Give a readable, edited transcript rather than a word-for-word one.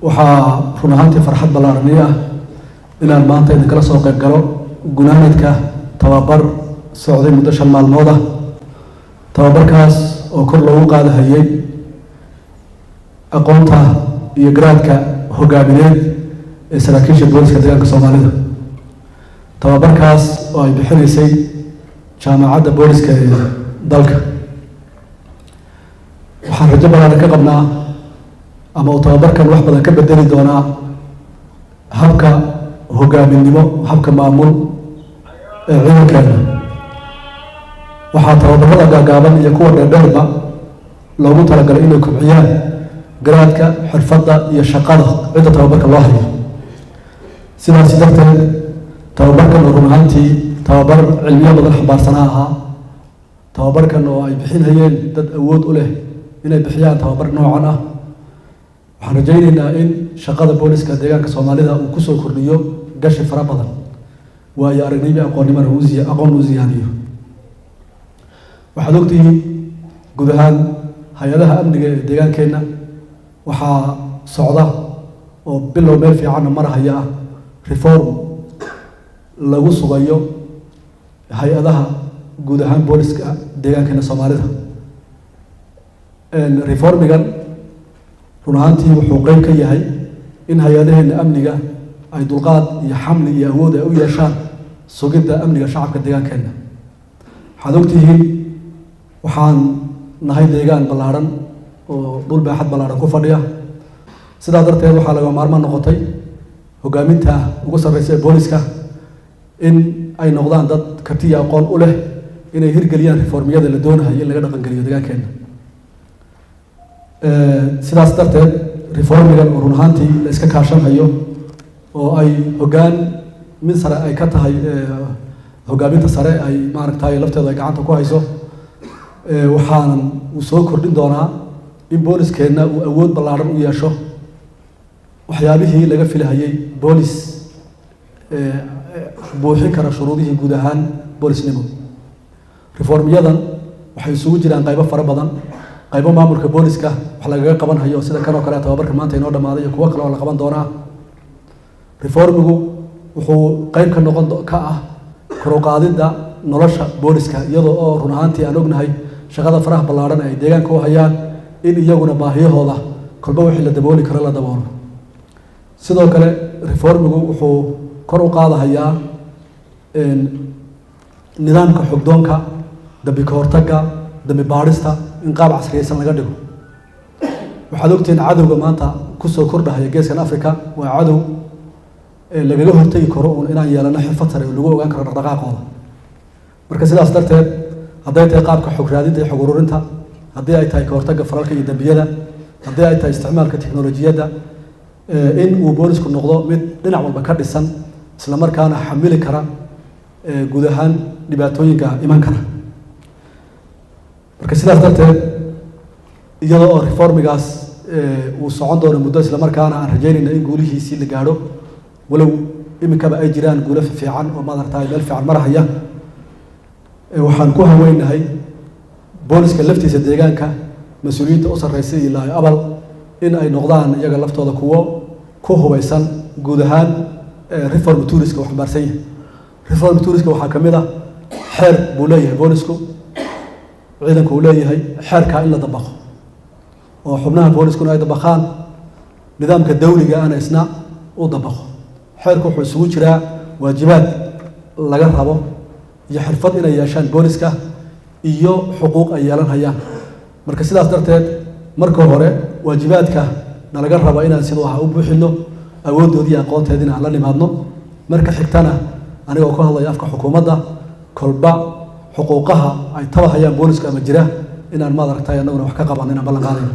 waxaa run ahaantii farxad ballaaraniya inaan maanta idinkala soo qayb galo gunaanadka tababar socday muddo 5 maalmood ah. tababarkaas oo kor loogu qaadahayay aqoonta iyo garaadka hogaamineed ee saraakiisha booliska deegaanka Soomaalida. tababarkaas oo ay bixinaysay jaamacadda booliska ee dalka. waxaan rajo badan ka qabnaa ama uu tababarkan wax badan ka bedeli doonaa habka hogaaminimo, habka maamul ee ciidankeena. waxaa tababarada gaagaaban iyo kuwa dheerdheerba loogu talagalay inay kobciyaan garaadka, xirfadda iyo shaqada cidda tababarka loo hayo. sidaas darteed tababarkan oo run ahaantii tababar cilmiyo badan xambaarsanaa ahaa. tababarkan oo ay bixinayeen dad awood u leh inay bixiyaan tababar noocan ah. waxaan rajaynaynaa in shaqada booliska deegaanka Soomaalida uu ku soo kordhiyo gashi fara badan, waayo aragnimo aqoon u ziyaadiyo. waxaad ogtihiin guud ahaan hay-adaha amniga ee deegaankeena waxaa socda oo bilow meel fiicanna marahaya ah reform lagu sugayo hay-adaha guud ahaan booliska deegaankeena Soomaalida. reformigan run ahaantii wuxuu qayb ka yahay in hay-adaheena amniga ay dulqaad iyo xamli iyo awood ay u yeeshaan sugidda amniga shacabka deegaankeena. waxaad ogtihiin waxaan nahay deegaan ballaaran oo dhul baaxad ballaaran ku fadhiya. sidaa darteed waxaa laga maarmaan noqotay hogaaminta ugu sarreysa ee booliska in ay noqdaan dad karti iyo aqoon u leh inay hirgeliyaan reformiyada la doonayo in laga dhaqangeliyo deegaankeena. sidaas darteed reformigan oo run ahaantii la iska kaashanayo oo ay hoggaan mid sare ay ka tahay hogaaminta sare ay maaragtay lafteeda ay gacanta ku hayso. waxaan uu soo kordhin doonaa in booliskeenna uu awood ballaaran u yeesho waxyaabihii laga filahayay boolis buuxin kara shuruudihii guud ahaan boolisnimo. reformiyadan waxay isugu jiraan qaybo fara badan. qaybo maamulka booliska wax lagaga qaban hayo sida kan oo kale tababarka maanta inoo dhamaaday iyo kuwo kale oo la qaban doonaa. reformigu wuxuu qayb ka noqon ka ah kor u qaadidda nolosha booliska, iyadoo oo run ahaantii aan ognahay shaqada faraha ballaaran ay deegaanka u hayaan in iyaguna baahiyahooda kolba wixii la dabooli karo la daboolo. sidoo kale reformigu wuxuu kor u qaadahayaa nidaamka xogdoonka, dambi ka hortagga, dambi baadhista in qaab casriyeysan laga dhigo. waxaad ogtihiin cadowga maanta kusoo kordhahaya geeskan Afrika waa cadow lagaga hortagi karo uun inaan yeelano xirfad sare oo lagu ogaan karo dhaqdhaqaaqooda. marka sidaas darteed hadday tahay qaabka xog raadinta iyo xog ururinta, haddii ay tahay ka hortagga falalka iyo dambiyada, haddii ay tahay isticmaalka tiknolojiyadda, in uu boolisku noqdo mid dhinac walba ka dhisan isla markaana xamili kara guud ahaan dhibaatooyinka iman kara. marka sidaas darteed iyadoo oo reformigaas uu socon doono muddo isla markaana aan rajaynayna in guulihiisii la gaadho, walow iminkaba ay jiraan guulo fiican oo maaragtay meel fiican marahaya. waxaan ku haweynahay booliska laftiisa deegaanka mas-uuliyiinta u sarreysa ilaa abal in ay noqdaan iyaga laftooda kuwo ku hubeysan guud ahaan reform touriska wax xambaarsan yahay. reform touriska waxaa ka mid ah xeer buu leeyahay boolisku, ciidanku uu leeyahay xeerkaa in la dabaqo oo xubnaha booliskuna ay dabaqaan, nidaamka dawliga ana isna u dabaqo. xeerku wuxuu isugu jiraa waajibaad laga rabo iyo xirfad inay yeeshaan booliska iyo xuquuq ay yeelan hayaan. marka sidaas darteed marka hore waajibaadka nalaga rabo inaan sidoo ah u buuxino awooddoodii aqoonteedina aan la nimaadno. marka xigtana anigoo ku hadlaya afka xukuumadda kolba xuquuqaha ay tabahayaan booliska ama jira inaan maaragtay annaguna wax ka qaban inaan ballan qaadayno.